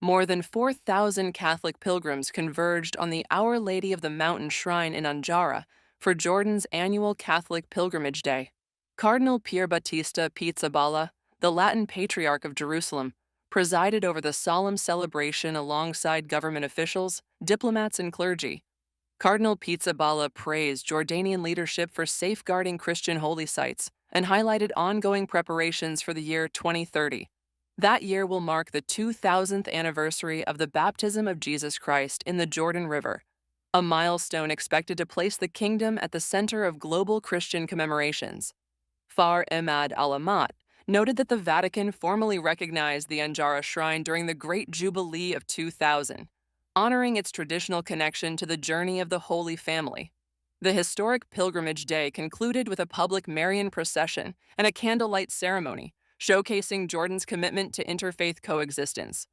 More than 4,000 Catholic pilgrims converged on the Our Lady of the Mountain Shrine in Anjara for Jordan's annual Catholic Pilgrimage Day. Cardinal Pierbattista Pizzaballa, the Latin Patriarch of Jerusalem, presided over the solemn celebration alongside government officials, diplomats, and clergy. Cardinal Pizzaballa praised Jordanian leadership for safeguarding Christian holy sites and highlighted ongoing preparations for the year 2030. That year will mark the 2000th anniversary of the baptism of Jesus Christ in the Jordan River, a milestone expected to place the kingdom at the center of global Christian commemorations. Far Emad Alamat noted that the Vatican formally recognized the Anjara Shrine during the Great Jubilee of 2000, honoring its traditional connection to the journey of the Holy Family. The historic Pilgrimage Day concluded with a public Marian procession and a candlelight ceremony, showcasing Jordan's commitment to interfaith coexistence.